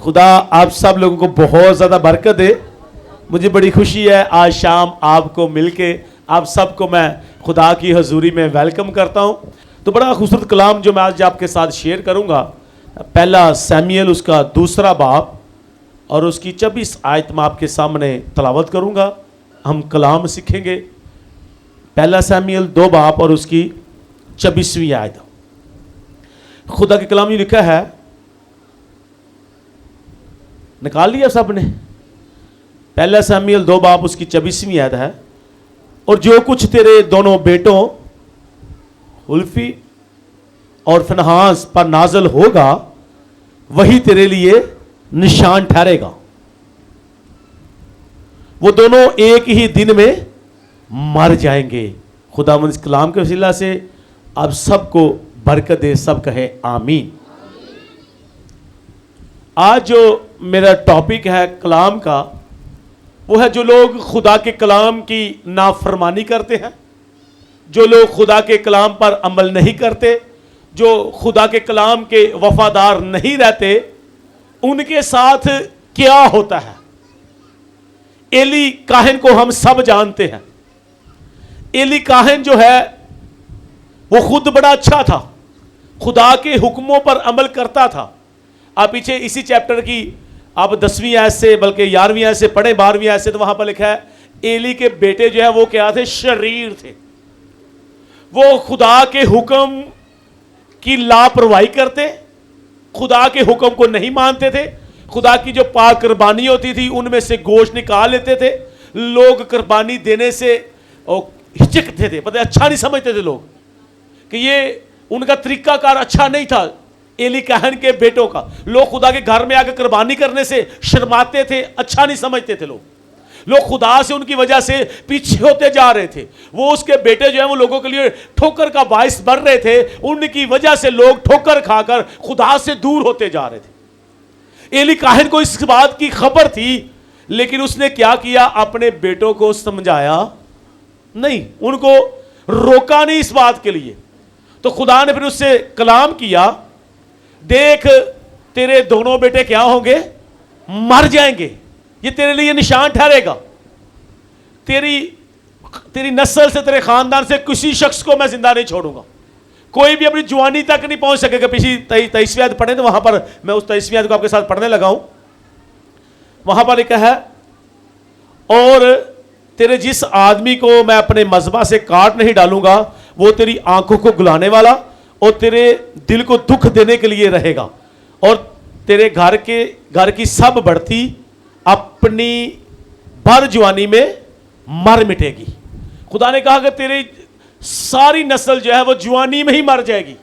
خدا آپ سب لوگوں کو بہت زیادہ برکت دے. مجھے بڑی خوشی ہے آج شام آپ کو مل کے آپ سب کو میں خدا کی حضوری میں ویلکم کرتا ہوں. تو بڑا خوبصورت کلام جو میں آج آپ کے ساتھ شیئر کروں گا، پہلا سیموئیل اس کا 2 باب اور اس کی 26 آیت میں آپ کے سامنے تلاوت کروں گا. ہم کلام سیکھیں گے. پہلا سیموئیل 2 باب اور اس کی 26ویں آیت. خدا کے کلام یہ لکھا ہے، نکال لیا سب نے؟ پہلا سیموئیل 2 باب اس کی 26ویں آیت ہے، اور جو کچھ تیرے دونوں بیٹوں حلفی اور فنحاس پر نازل ہوگا وہی تیرے لیے نشان ٹھہرے گا. وہ دونوں ایک ہی دن میں مر جائیں گے. خدا اس کلام کے وسیلہ سے آپ سب کو برکت دے. سب کہے آمین. آج جو میرا ٹاپک ہے کلام کا، وہ ہے جو لوگ خدا کے کلام کی نافرمانی کرتے ہیں، جو لوگ خدا کے کلام پر عمل نہیں کرتے، جو خدا کے کلام کے وفادار نہیں رہتے، ان کے ساتھ کیا ہوتا ہے. ایلی کاہن کو ہم سب جانتے ہیں. ایلی کاہن جو ہے وہ خود بڑا اچھا تھا، خدا کے حکموں پر عمل کرتا تھا. آپ پیچھے اسی چیپٹر کی آپ 10ویں آیت سے بلکہ 11ویں آیت سے پڑھیں، 12ویں آیت سے، تو وہاں پر لکھا ہے ایلی کے بیٹے جو ہے وہ کیا تھے؟ شریر تھے. وہ خدا کے حکم کی لاپرواہی کرتے، خدا کے حکم کو نہیں مانتے تھے. خدا کی جو پاک قربانی ہوتی تھی ان میں سے گوشت نکال لیتے تھے. لوگ قربانی دینے سے ہچکتے تھے، پتہ اچھا نہیں سمجھتے تھے لوگ کہ یہ ان کا طریقہ کار اچھا نہیں تھا. ایلی کاہن کے بیٹوں کا لوگ خدا کے گھر میں آ کے قربانی کرنے سے شرماتے تھے، اچھا نہیں سمجھتے تھے. لوگ خدا سے ان کی وجہ سے پیچھے ہوتے جا رہے تھے. وہ اس کے بیٹے جو ہیں وہ لوگوں کے لیے ٹھوکر کا باعث بن رہے تھے. ان کی وجہ سے لوگ ٹھوکر کھا کر خدا سے دور ہوتے جا رہے تھے. ایلی کاہن کو اس بات کی خبر تھی، لیکن اس نے کیا کیا؟ اپنے بیٹوں کو سمجھایا نہیں، ان کو روکا نہیں اس بات کے لیے. تو خدا نے پھر اس سے کلام کیا، دیکھ تیرے دونوں بیٹے کیا ہوں گے؟ مر جائیں گے. یہ تیرے لیے نشان ٹھہرے گا. تیری نسل سے، تیرے خاندان سے کسی شخص کو میں زندہ نہیں چھوڑوں گا. کوئی بھی اپنی جوانی تک نہیں پہنچ سکے گا. پیچھے 23ویں آیت پڑھیں تو وہاں پر میں اس 23ویں آیت کو آپ کے ساتھ پڑھنے لگا ہوں. وہاں پر لکھا ہے، اور تیرے جس آدمی کو میں اپنے مذبح سے کاٹ نہیں ڈالوں گا وہ تیری آنکھوں کو گلانے والا اور تیرے دل کو دکھ دینے کے لیے رہے گا، اور تیرے گھر کی سب بڑھتی اپنی بھر جوانی میں مر مٹے گی. خدا نے کہا کہ تیری ساری نسل جو ہے وہ جوانی میں ہی مر جائے گی،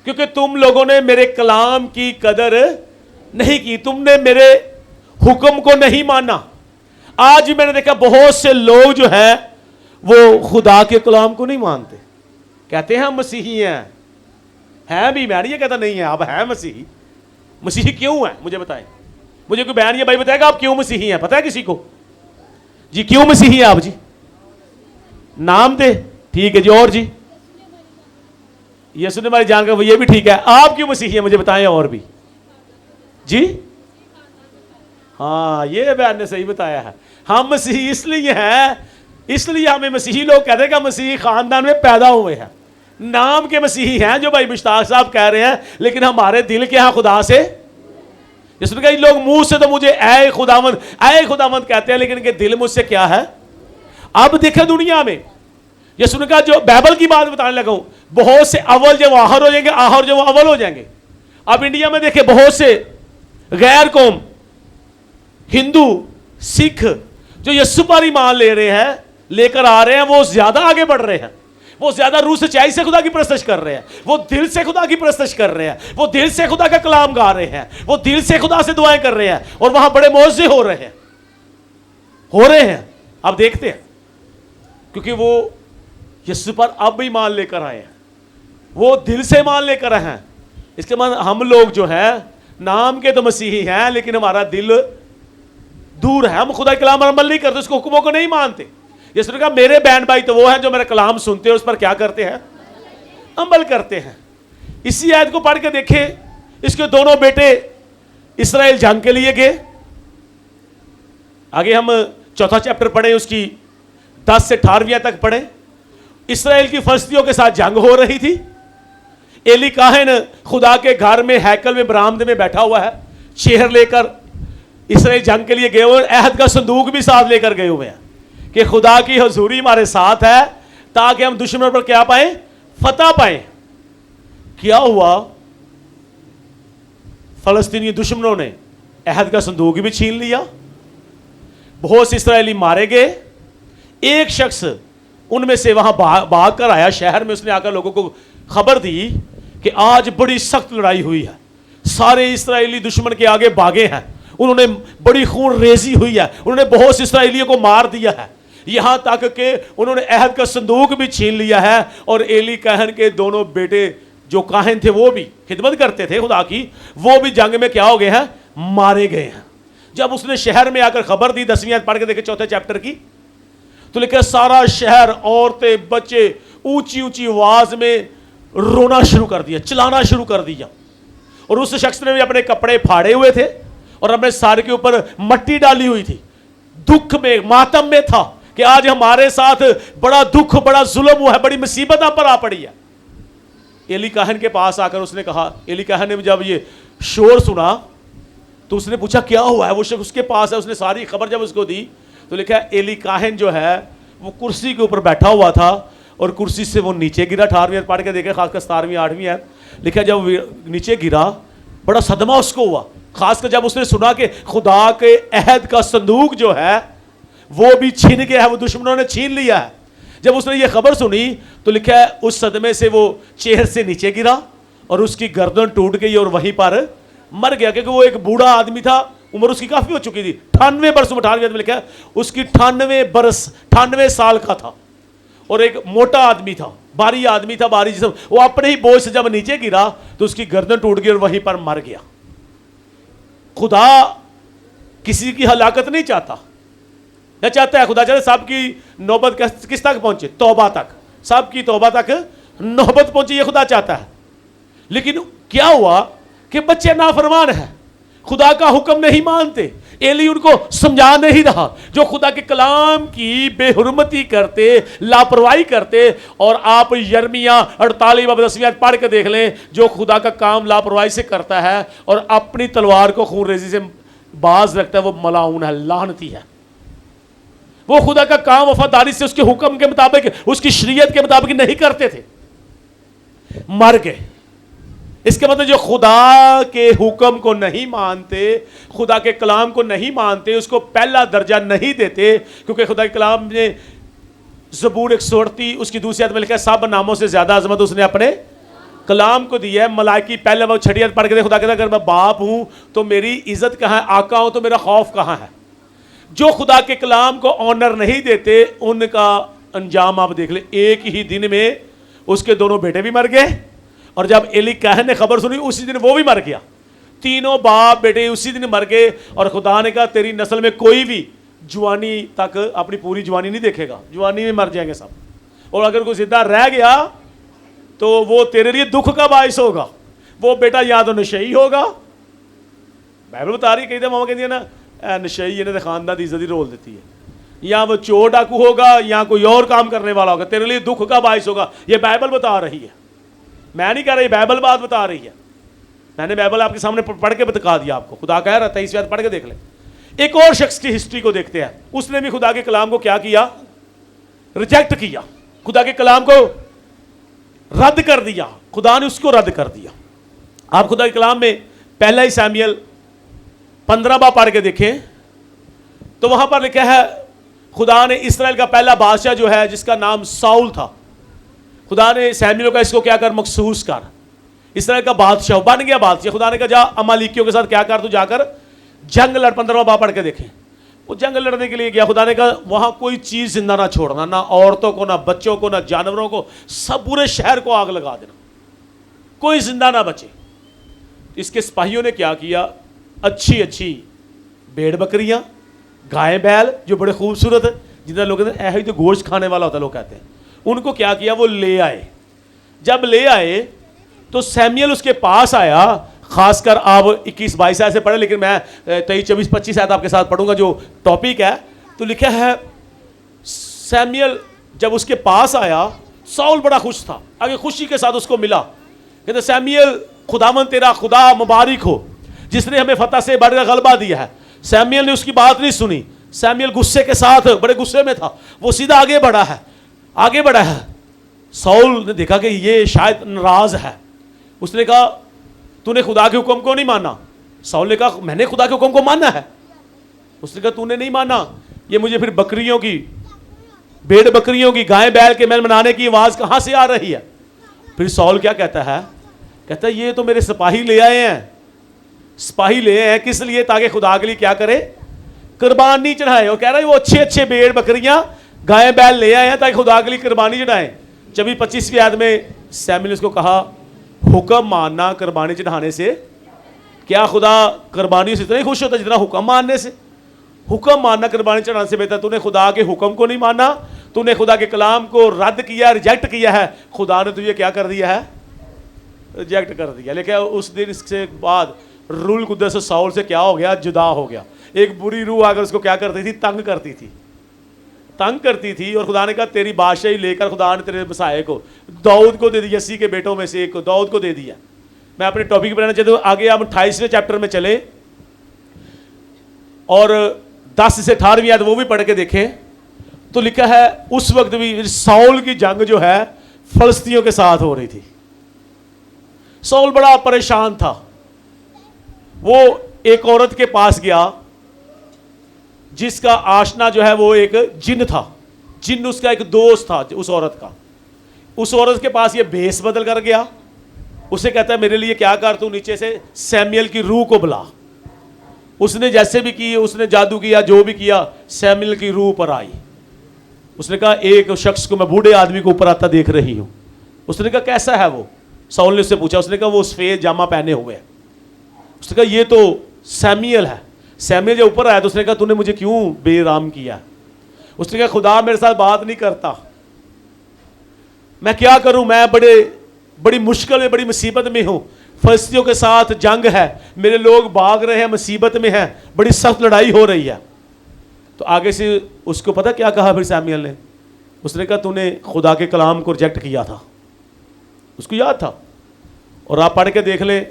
کیونکہ تم لوگوں نے میرے کلام کی قدر نہیں کی، تم نے میرے حکم کو نہیں مانا. آج میں نے دیکھا بہت سے لوگ جو ہیں وہ خدا کے کلام کو نہیں مانتے. کہتے ہیں ہم مسیحی ہیں بھی. میں نہیں یہ کہتا نہیں ہے، آپ ہیں مسیحی. مسیحی کیوں ہیں مجھے بتائیں. مجھے کوئی بیان یہ بھائی بتائے گا آپ کیوں مسیحی ہیں؟ پتہ ہے کسی کو؟ جی کیوں مسیحی ہیں آپ؟ جی نام دے. ٹھیک ہے جی. اور جی یہ سننے والی جان کر وہ یہ بھی ٹھیک ہے. آپ کیوں مسیحی ہیں مجھے بتائیں. اور بھی جی ہاں یہ بیان نے صحیح بتایا ہے. ہم مسیحی اس لیے ہیں، اس لیے ہمیں مسیحی لوگ کہتے ہیں کہ مسیحی خاندان میں پیدا ہوئے ہیں. نام کے مسیحی ہیں جو بھائی مشتاق صاحب کہہ رہے ہیں، لیکن ہمارے دل کے ہاں خدا سے، جس میں کئی لوگ منہ سے تو مجھے اے خداوند کہتے ہیں، لیکن ان کے دل مجھ سے کیا ہے؟ اب دیکھیں دنیا میں یہ سن کا جو بائبل کی بات بتانے لگا ہوں، بہت سے اول جو آخر ہو جائیں گے، آخر جو اول ہو جائیں گے. اب انڈیا میں دیکھیں بہت سے غیر قوم، ہندو، سکھ جو یسوع پر ایمان لے کر آ رہے ہیں، وہ زیادہ آگے بڑھ رہے ہیں. وہ زیادہ روح سچائی سے خدا کی پرستش کر رہے ہیں. وہ دل سے خدا کی پرستش کر رہے ہیں. وہ دل سے خدا کا کلام گا رہے ہیں. وہ دل سے خدا سے دعائیں کر رہے ہیں. اور وہاں بڑے معجزے ہو رہے ہیں. آپ دیکھتے ہیں کیونکہ وہ یسوع پر اب ایمان لے کر آئے ہیں. وہ دل سے ایمان لے کر آئے ہیں. اس کے بعد ہم لوگ جو ہیں نام کے تو مسیحی ہیں، لیکن ہمارا دل دور ہے. ہم خدا کے کلام پر عمل نہیں کرتے، اس کے حکموں کو نہیں مانتے. یہ سن کہا میرے بہن بھائی تو وہ ہیں جو میرا کلام سنتے ہیں، اس پر کیا کرتے ہیں؟ عمل کرتے ہیں. اسی آیت کو پڑھ کے دیکھیں. اس کے دونوں بیٹے اسرائیل جنگ کے لیے گئے. آگے ہم چوتھا چیپٹر پڑھیں, اس کی 10 سے 18 تک پڑھیں. اسرائیل کی فلسطینیوں کے ساتھ جنگ ہو رہی تھی. ایلی کاہن خدا کے گھر میں ہیکل میں برآمدے میں بیٹھا ہوا ہے, چیئر لے کر اسرائیل جنگ کے لیے گئے ہوئے, عہد کا صندوق بھی ساتھ لے کر گئے ہوئے ہیں کہ خدا کی حضوری ہمارے ساتھ ہے تاکہ ہم دشمنوں پر کیا پائیں, فتح پائیں. کیا ہوا, فلسطینی دشمنوں نے عہد کا صندوق بھی چھین لیا, بہت سے اسرائیلی مارے گئے. ایک شخص ان میں سے وہاں بھاگ کر آیا شہر میں, اس نے آ کر لوگوں کو خبر دی کہ آج بڑی سخت لڑائی ہوئی ہے, سارے اسرائیلی دشمن کے آگے بھاگے ہیں, انہوں نے بڑی خون ریزی ہوئی ہے, انہوں نے بہت سے اسرائیلیوں کو مار دیا ہے, یہاں تک کہ انہوں نے عہد کا صندوق بھی چھین لیا ہے. اور ایلی کاہن کے دونوں بیٹے جو کاہن تھے وہ بھی خدمت کرتے تھے خدا کی, وہ بھی جنگ میں کیا ہو گئے ہیں, مارے گئے ہیں. جب اس نے شہر میں آ کر خبر دی, 10ویں آیت پڑھ کے دیکھیں چوتھے چیپٹر کی, تو لکھا سارا شہر, عورتیں, بچے اونچی اونچی آواز میں رونا شروع کر دیا, چلانا شروع کر دیا. اور اس شخص نے بھی اپنے کپڑے پھاڑے ہوئے تھے اور اپنے سر کے اوپر مٹی ڈالی ہوئی تھی, دکھ میں, ماتم میں تھا کہ آج ہمارے ساتھ بڑا دکھ, بڑا ظلم ہوا ہے, بڑی مصیبت ہم پر آ پڑی ہے. ایلی کاہن کے پاس آ کر اس نے کہا, ایلی کاہن نے جب یہ شور سنا تو اس نے پوچھا کیا ہوا ہے. وہ شخص اس کے پاس ہے, اس نے ساری خبر جب اس کو دی تو لکھا ہے ایلی کاہن جو ہے وہ کرسی کے اوپر بیٹھا ہوا تھا اور کرسی سے وہ نیچے گرا. 18ویں پڑھ کے دیکھیں, خاص کر 17ویں 8ویں ہے, لکھا جب نیچے گرا بڑا صدمہ اس کو ہوا, خاص کر جب اس نے سنا کہ خدا کے عہد کا صندوق جو ہے وہ بھی چھن گیا ہے, وہ دشمنوں نے چھین لیا ہے. جب اس نے یہ خبر سنی تو لکھا ہے اس صدمے سے وہ چیئر سے نیچے گرا اور اس کی گردن ٹوٹ گئی اور وہیں پر مر گیا, کیونکہ وہ ایک بوڑھا آدمی تھا, عمر اس کی کافی ہو چکی تھی, 98 برس, 98 میں لکھا ہے اس کی 98 برس, 98 سال کا تھا, اور ایک موٹا آدمی تھا, بھاری آدمی تھا, بھاری جسم. وہ اپنے ہی بوجھ سے جب نیچے گرا تو اس کی گردن ٹوٹ گئی اور وہیں پر مر گیا. خدا کسی کی ہلاکت نہیں چاہتا, نہ چاہتا ہے خدا چاہتا سب کی نوبت کس تک پہنچے, توبہ تک, سب کی توبہ تک نوبت پہنچے, یہ خدا چاہتا ہے. لیکن کیا ہوا کہ بچے نافرمان ہیں, خدا کا حکم نہیں مانتے. ایلی ان کو سمجھا نہیں رہا, جو خدا کے کلام کی بے حرمتی کرتے, لاپرواہی کرتے. اور آپ یرمیہ 48 پڑھ کے دیکھ لیں, جو خدا کا کام لاپرواہی سے کرتا ہے اور اپنی تلوار کو خون ریزی سے باز رکھتا ہے, وہ ملعون ہے, لعنتی ہے. وہ خدا کا کام وفاداری سے اس کے حکم کے مطابق, اس کی شریعت کے مطابق نہیں کرتے تھے, مر گئے. اس کے مطلب جو خدا کے حکم کو نہیں مانتے, خدا کے کلام کو نہیں مانتے, اس کو پہلا درجہ نہیں دیتے, کیونکہ خدا کے کلام نے زبور 138 اس کی دوسری آیت میں لکھا ہے سب ناموں سے زیادہ عظمت اس نے اپنے کلام کو دی ہے. ملائکی پہلے وہ چھٹی آیت پڑھ کے خدا کہتا ہے اگر میں باپ ہوں تو میری عزت کہاں ہے, آقا ہوں تو میرا خوف کہاں ہے. جو خدا کے کلام کو آنر نہیں دیتے ان کا انجام آپ دیکھ لیں. ایک ہی دن میں اس کے دونوں بیٹے بھی مر گئے, اور جب ایلی کاہن نے خبر سنی اسی دن وہ بھی مر گیا. تینوں باپ بیٹے اسی دن مر گئے. اور خدا نے کہا تیری نسل میں کوئی بھی جوانی تک اپنی پوری جوانی نہیں دیکھے گا, جوانی میں مر جائیں گے سب. اور اگر کوئی زندہ رہ گیا تو وہ تیرے لیے دکھ کا باعث ہوگا. وہ بیٹا یا تو نشئی ہوگا, بائبل بتا رہی, کئی دفعہ ماما کہتی ہے نا نشئی انہیں خاندان کی عزت ہی رول دیتی ہے, یا وہ چور ڈاکو ہوگا یا کوئی اور کام کرنے والا ہوگا, تیرے لیے دکھ کا باعث ہوگا. یہ بائبل بتا رہی ہے, میں نہیں کہہ رہی, بائبل بات بتا رہی ہے. میں نے بائبل آپ کے سامنے پڑھ کے بتا دیا آپ کو. خدا کہہ رہا تھا, اس بات پڑھ کے دیکھ لیں. ایک اور شخص کی ہسٹری کو دیکھتے ہیں, اس نے بھی خدا کے کلام کو کیا کیا, ریجیکٹ کیا, خدا کے کلام کو رد کر دیا. خدا نے اس کو رد کر دیا. آپ خدا کے کلام میں پہلا ہی سیموئیل 15 باب پڑھ کے دیکھیں تو وہاں پر لکھا ہے خدا نے اسرائیل کا پہلا بادشاہ جو ہے جس کا نام ساؤل تھا, خدا نے سیموئیل کا اس کو کیا کر مخصوص کر, اسرائیل کا بادشاہ بن گیا بادشاہ. خدا نے کہا جا امالیکیوں کے ساتھ کیا کر, تو جا کر جنگ لڑ. 15 باب پڑھ کے دیکھیں, وہ جنگ لڑنے کے لیے گیا. خدا نے کہا وہاں کوئی چیز زندہ نہ چھوڑنا, نہ عورتوں کو, نہ بچوں کو, نہ جانوروں کو, سب پورے شہر کو آگ لگا دینا, کوئی زندہ نہ بچے. اس کے سپاہیوں نے کیا کیا, اچھی اچھی بھیڑ بکریاں, گائے بیل جو بڑے خوبصورت ہیں, جتنا لوگ کہتے ہیں ایسا ہی تو گوشت کھانے والا ہوتا ہے, لوگ کہتے ہیں, ان کو کیا کیا وہ لے آئے. جب لے آئے تو سیموئیل اس کے پاس آیا, خاص کر آپ 21-22 آیت سے پڑھیں، لیکن میں 23-24-25 آیت آپ کے ساتھ پڑھوں گا جو ٹاپک ہے. تو لکھا ہے سیمیل جب اس کے پاس آیا، ساؤل بڑا خوش تھا، آگے خوشی کے ساتھ اس کو ملا، کہتے سیمیل خداوند تیرا خدا مبارک ہو جس نے ہمیں فتح سے بڑھ کر غلبہ دیا ہے. سیمیل نے اس کی بات نہیں سنی. سیمیل غصے کے ساتھ بڑے غصے میں تھا، وہ سیدھا آگے بڑھا ہے. ساؤل نے دیکھا کہ یہ شاید ناراض ہے. اس نے کہا تو نے خدا کے حکم کو نہیں مانا. ساؤل نے کہا میں نے خدا کے حکم کو مانا ہے. اس نے کہا تو نے نہیں مانا، یہ مجھے پھر بھیڑ بکریوں کی گائے بیل کے میل منانے کی آواز کہاں سے آ رہی ہے؟ پھر ساؤل کیا کہتا ہے یہ تو میرے سپاہی لے آئے ہیں. کس لیے؟ تاکہ خدا کے لیے کیا کرے؟ قربانی چڑھائے. وہ کہہ رہا ہے وہ اچھے بھیڑ بکریاں گائے بیل لے آئے ہیں تاکہ خدا کے لیے قربانی چڑھائیں. 25 آیت میں سیموئیل نے اس کو کہا حکم ماننا قربانی چڑھانے سے، کیا خدا قربانی سے اتنا ہی خوش ہوتا جتنا حکم ماننے سے؟ حکم ماننا قربانی چڑھانے سے بہتر. تو نے خدا کے حکم کو نہیں مانا، تو نے خدا کے کلام کو رد کیا، ریجیکٹ کیا ہے. خدا نے تجھے کیا کر دیا ہے؟ ریجیکٹ کر دیا. لیکن اس دن سے بعد روح القدس ساؤل سے کیا ہو گیا؟ جدا ہو گیا. ایک بری روح آ کر اس کو کیا کرتی تھی؟ تنگ کرتی تھی. اور خدا نے کہا تیری بادشاہی لے کر خدا نے تیرے مسائے کو داؤد کو دے دیا، یسی کے بیٹوں میں سے ایک کو داؤد کو دے دیا. میں اپنے ٹاپک پہ رہنا چاہتا ہوں. آگے آپ 28ویں چیپٹر میں چلے اور 10 سے 18ویں آیت وہ بھی پڑھ کے دیکھیں تو لکھا ہے اس وقت بھی ساؤل کی جنگ جو ہے فلسطینیوں کے ساتھ ہو رہی تھی. ساؤل بڑا پریشان تھا. وہ ایک عورت کے پاس گیا جس کا آشنا جو ہے وہ ایک جن تھا. جن اس کا ایک دوست تھا اس عورت کا. اس عورت کے پاس یہ بھیس بدل کر گیا. اسے کہتا ہے میرے لیے کیا کر، تو نیچے سے سیمیل کی روح کو بلا. اس نے جیسے بھی کی، اس نے جادو کیا، جو بھی کیا، سیمیل کی روح پر آئی. اس نے کہا ایک شخص کو میں بوڑھے آدمی کو اوپر آتا دیکھ رہی ہوں. اس نے کہا کیسا ہے وہ؟ ساؤل نے اس سے پوچھا. اس نے کہا وہ سفید جامہ پہنے ہوئے ہے. اس نے کہا یہ تو سیمیل ہے. سیمیل جب اوپر آیا تو اس نے کہا تو نے مجھے کیوں بے رام کیا؟ اس نے کہا خدا میرے ساتھ بات نہیں کرتا، میں کیا کروں، میں بڑی مشکل میں، بڑی مصیبت میں ہوں. فلسطینیوں کے ساتھ جنگ ہے، میرے لوگ بھاگ رہے ہیں، مصیبت میں ہیں، بڑی سخت لڑائی ہو رہی ہے. تو آگے سے اس کو پتہ کیا کہا پھر سیمیل نے؟ اس نے کہا تو نے خدا کے کلام کو ریجیکٹ کیا تھا. اس کو یاد تھا. اور آپ پڑھ کے دیکھ لیں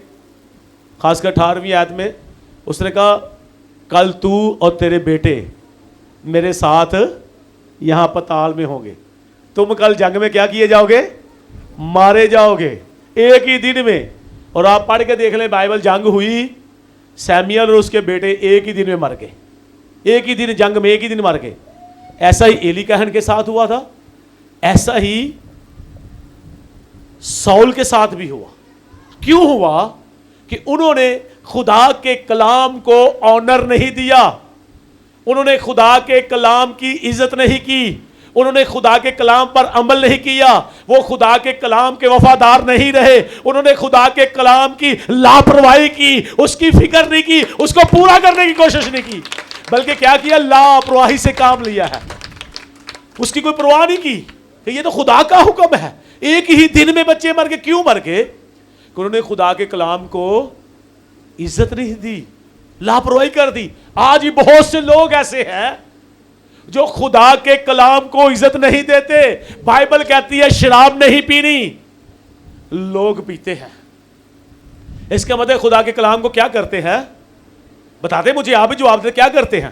خاص کر 18ویں آیت میں. اس نے کہا کل تو اور تیرے بیٹے میرے ساتھ یہاں پتال میں ہوں گے. تم کل جنگ میں کیا کیے جاؤ گے؟ مارے جاؤ گے ایک ہی دن میں. اور آپ پڑھ کے دیکھ لیں بائبل، جنگ ہوئی، سیمیل اور اس کے بیٹے ایک ہی دن میں مر گئے. ایک ہی دن جنگ میں، ایک ہی دن مر گئے. ایسا ہی ایلی کہن کے ساتھ ہوا تھا، ایسا ہی ساؤل کے ساتھ بھی ہوا. کیوں ہوا؟ کہ انہوں نے خدا کے کلام کو آنر نہیں دیا. انہوں نے خدا کے کلام کی عزت نہیں کی. انہوں نے خدا کے کلام پر عمل نہیں کیا. وہ خدا کے کلام کے وفادار نہیں رہے. انہوں نے خدا کے کلام کی لاپرواہی کی، اس کی فکر نہیں کی، اس کو پورا کرنے کی کوشش نہیں کی، بلکہ کیا کیا؟ لاپرواہی سے کام لیا ہے. اس کی کوئی پرواہ نہیں کی کہ یہ تو خدا کا حکم ہے. ایک ہی دن میں بچے مر گئے. کیوں مر گئے؟ کہ انہوں نے خدا کے کلام کو عزت نہیں دی، لاپرواہی کر دی. آج ہی بہت سے لوگ ایسے ہیں جو خدا کے کلام کو عزت نہیں دیتے. بائبل کہتی ہے شراب نہیں پینی، لوگ پیتے ہیں. اس کا مطلب خدا کے کلام کو کیا کرتے ہیں؟ بتاتے مجھے، آپ ہی جواب دیں. کیا کرتے ہیں؟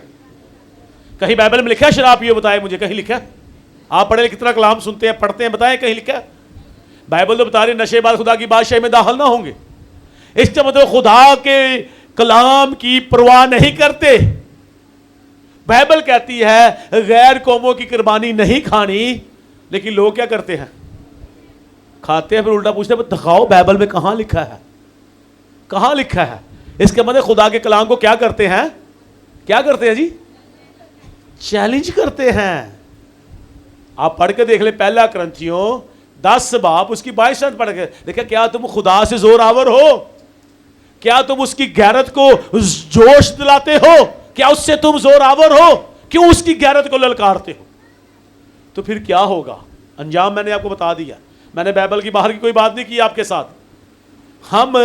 کہیں بائبل میں لکھا ہے شراب پیو؟ بتائے مجھے کہیں لکھا ہے؟ آپ پڑھے کتنا کلام سنتے ہیں، پڑھتے ہیں، بتائیں کہیں لکھا ہے؟ بائبل تو بتا رہی نشے بعد خدا کی بادشاہی میں داخل نہ ہوں گے. اس کا مطلب خدا کے کلام کی پرواہ نہیں کرتے. بائبل کہتی ہے غیر قوموں کی قربانی نہیں کھانی، لیکن لوگ کیا کرتے ہیں؟ کھاتے ہیں. پھر الٹا پوچھتے ہیں دکھاؤ بائبل میں کہاں لکھا ہے، کہاں لکھا ہے. اس کا مطلب خدا کے کلام کو کیا کرتے ہیں؟ کیا کرتے ہیں جی؟ چیلنج کرتے ہیں. آپ پڑھ کے دیکھ لیں پہلا کرنتھیوں 10 باب اس کی 22 پڑھ کے دیکھیں. کیا تم خدا سے زور آور ہو؟ کیا تم اس کی غیرت کو جوش دلاتے ہو؟ کیا اس سے تم زور آور ہو؟ کیوں اس کی غیرت کو للکارتے ہو؟ تو پھر کیا ہوگا؟ انجام میں نے آپ کو بتا دیا. میں نے بائبل کی باہر کی کوئی بات نہیں کی آپ کے ساتھ. ہم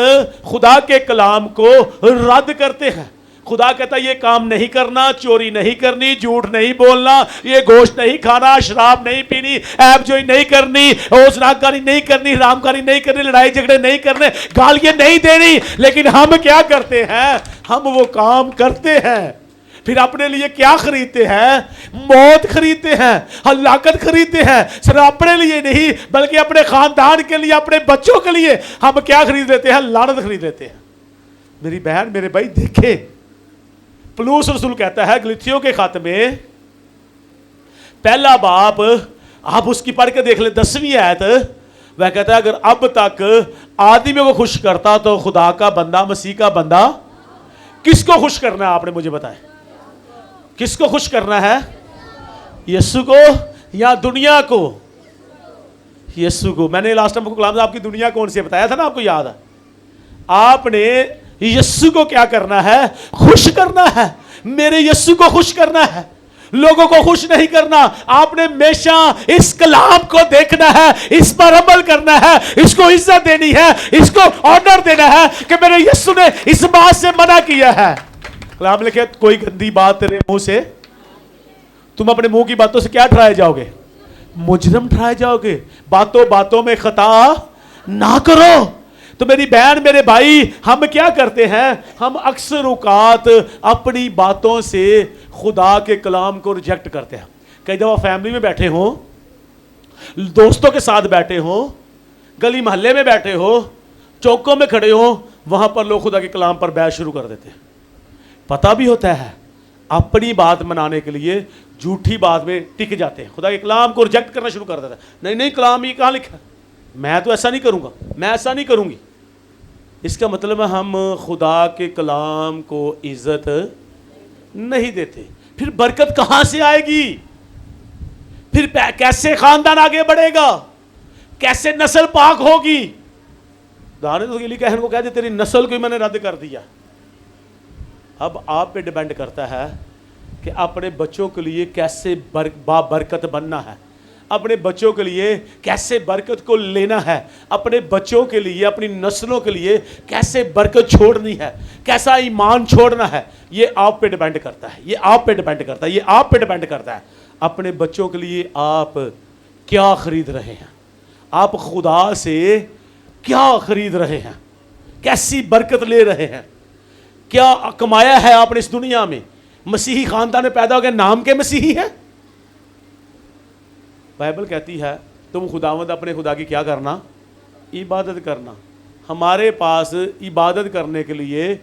خدا کے کلام کو رد کرتے ہیں. خدا کہتا ہے یہ کام نہیں کرنا, چوری نہیں کرنی, جھوٹ نہیں بولنا, یہ گوشت نہیں کھانا, شراب نہیں پینی, عیب جوئی نہیں کرنی, زناکاری نہیں کرنی, حرام کاری نہیں کرنی, لڑائی جھگڑے نہیں کرنے, گالیاں نہیں دینی. لیکن ہم کیا کرتے ہیں؟ ہم وہ کام کرتے ہیں. پھر اپنے لیے کیا خریدتے ہیں؟ موت خریدتے ہیں, ہلاکت خریدتے ہیں. صرف اپنے لیے نہیں بلکہ اپنے خاندان کے لیے, اپنے بچوں کے لیے ہم کیا خرید لیتے ہیں؟ لعنت خرید لیتے ہیں. میری بہن میرے بھائی دیکھیں, پولس رسول کہتا ہے گلتیوں کے خط میں پہلا باب, آپ اس کی پڑھ کے دیکھ لیں 10ویں آیت. وہ کہتا ہے اگر اب تک آدمیوں کو خوش کرتا تو خدا کا بندہ, مسیح کا بندہ کس کو خوش کرنا ہے؟ آپ نے مجھے بتائیں, کس کو خوش کرنا ہے؟ یسوع کو یا دنیا کو؟ یسوع کو. میں نے لاسٹ ٹائم کلام آپ کی دنیا کون سی بتایا تھا نا, آپ کو یاد ہے؟ آپ نے یسوع کو کیا کرنا ہے؟ خوش کرنا ہے. میرے یسوع کو خوش کرنا ہے, لوگوں کو خوش نہیں کرنا. آپ نے ہمیشہ اس کلام کو دیکھنا ہے, اس پر عمل کرنا ہے, اس کو عزت دینی ہے, اس کو آنر دینا ہے کہ میرے یسوع نے اس بات سے منع کیا ہے. کلام لکھے کوئی گندی بات تیرے منہ سے, تم اپنے منہ کی باتوں سے کیا ٹھہرائے جاؤ گے؟ مجرم ٹھہرائے جاؤ گے. باتوں باتوں میں خطا نہ کرو. تو میری بہن میرے بھائی, ہم کیا کرتے ہیں؟ ہم اکثر اوقات اپنی باتوں سے خدا کے کلام کو ریجیکٹ کرتے ہیں. کئی دفعہ فیملی میں بیٹھے ہوں, دوستوں کے ساتھ بیٹھے ہوں, گلی محلے میں بیٹھے ہو, چوکوں میں کھڑے ہوں, وہاں پر لوگ خدا کے کلام پر بحث شروع کر دیتے ہیں. پتہ بھی ہوتا ہے اپنی بات منانے کے لیے جھوٹی بات میں ٹک جاتے ہیں, خدا کے کلام کو ریجیکٹ کرنا شروع کر دیتے ہیں. نہیں کلام یہ کہاں لکھا ہے, میں تو ایسا نہیں کروں گا, میں ایسا نہیں کروں گی. اس کا مطلب ہے ہم خدا کے کلام کو عزت نہیں دیتے. پھر برکت کہاں سے آئے گی؟ پھر کیسے خاندان آگے بڑھے گا؟ کیسے نسل پاک ہوگی؟ دانے کے لیے کہنے کو کہتے تیری نسل کو میں نے رد کر دیا. اب آپ پہ ڈیپینڈ کرتا ہے کہ اپنے بچوں کے لیے کیسے برکت بننا ہے, اپنے بچوں کے لیے کیسے برکت کو لینا ہے, اپنے بچوں کے لیے, اپنی نسلوں کے لیے کیسے برکت چھوڑنی ہے, کیسا ایمان چھوڑنا ہے. یہ آپ پہ ڈیپینڈ کرتا ہے, یہ آپ پہ ڈیپینڈ کرتا ہے, یہ آپ پہ ڈیپینڈ کرتا ہے. اپنے بچوں کے لیے آپ کیا خرید رہے ہیں؟ آپ خدا سے کیا خرید رہے ہیں؟ کیسی برکت لے رہے ہیں؟ کیا کمایا ہے آپ نے اس دنیا میں؟ مسیحی خاندان میں پیدا ہو گئے, نام کے مسیحی ہیں. بائبل کہتی ہے تم خداوند اپنے خدا کی کیا کرنا؟ عبادت کرنا. ہمارے پاس عبادت کرنے کے لیے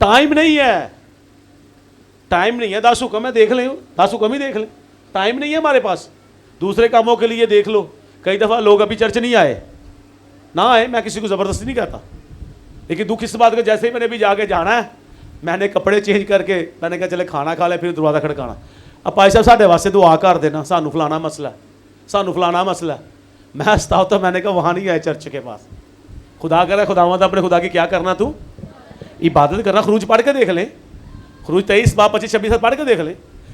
ٹائم نہیں ہے, ٹائم نہیں ہے. 10 حکم ہے, دیکھ لیں, 10 حکم ہی دیکھ لیں. ٹائم نہیں ہے ہمارے پاس. دوسرے کاموں کے لیے دیکھ لو. کئی دفعہ لوگ ابھی چرچ نہیں آئے, نہ آئے, میں کسی کو زبردستی نہیں کہتا, لیکن دکھ اس بات کا جیسے ہی میں نے بھی جا کے جانا ہے, میں نے کپڑے چینج کر کے میں نے کہا چلے کھانا کھا لے, پھر دروازہ کھڑکانا. اب بھائی صاحب ساڈے واسطے دعا کر دینا, سانو فلانا مسئلہ ہے, سانو فلانا مسئلہ ہے. میں ہنستا ہوتا, میں نے کہا وہاں نہیں آئے چرچ کے پاس. خدا کہہ رہا ہے خداوند اپنے خدا کی کیا کرنا؟ تو عبادت کرنا. خروج پڑھ کے دیکھ لیں, خروج 23 باب 25 26 پڑھ کے دیکھ لیں.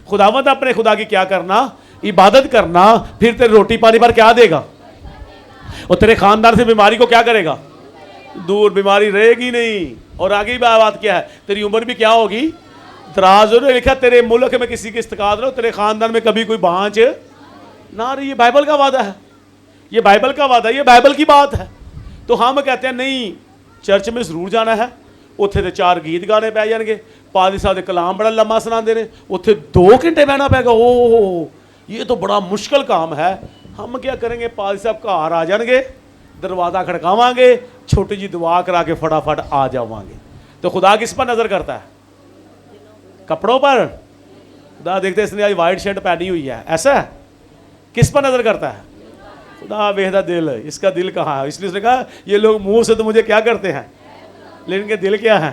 خداوند اپنے خدا کی کیا کرنا؟ عبادت کرنا. پھر تیرے روٹی پانی پر کیا دے گا؟ اور تیرے خاندان سے بیماری کو کیا کرے گا؟ دور. بیماری رہے گی نہیں. اور آگے بھی بات کیا ہے؟ تیری عمر بھی کیا ہوگی؟ دراز. اور لکھا تیرے ملک میں کسی کی استقامت رہو, تیرے خاندان میں کبھی کوئی بانچ نہ رہی. یہ بائبل کا وعدہ ہے, یہ بائبل کا وعدہ ہے, یہ بائبل کی بات ہے. تو ہم کہتے ہیں نہیں چرچ میں ضرور جانا ہے, اتنے تو 4 گیت گانے پی جان گے, پادری صاحب کے کلام بڑا لمبا سنا نے, اتنے 2 گھنٹے بہنا پائے گا. او یہ تو بڑا مشکل کام ہے. ہم کیا کریں گے؟ پادری صاحب گھر آ جان گے, دروازہ کھڑکاواں گے, چھوٹی جی دعا کرا کے فٹافٹ آ جاواں گے. تو خدا کس پر نظر کرتا ہے؟ کپڑوں پر. خدا دیکھتے اس نے آج وائٹ شرٹ پہنی ہوئی ہے, ایسا ہے؟ کس پر نظر کرتا ہے؟ خدا ویدہ دل, اس کا دل کہاں ہے؟ اس لیے اس نے کہا یہ لوگ منہ سے تو مجھے کیا کرتے ہیں, لیکن ان کے دل کیا ہے؟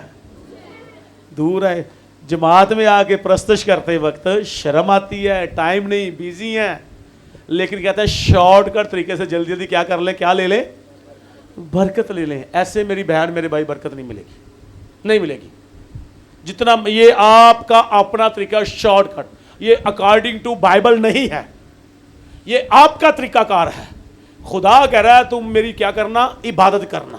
دور ہے. جماعت میں آ کے پرستش کرتے وقت شرم آتی ہے, ٹائم نہیں, بیزی ہیں, لیکن کہتا ہے شارٹ کٹ طریقے سے جلدی جلدی کیا کر لیں, کیا لے لیں؟ برکت لے لیں. ایسے میری بہن میرے بھائی برکت نہیں ملے گی, نہیں ملے گی. جتنا یہ آپ کا اپنا طریقہ شارٹ کٹ, یہ اکارڈنگ ٹو بائبل نہیں ہے, یہ آپ کا طریقہ کار ہے. خدا کہہ رہا ہے تم میری کیا کرنا؟ عبادت کرنا.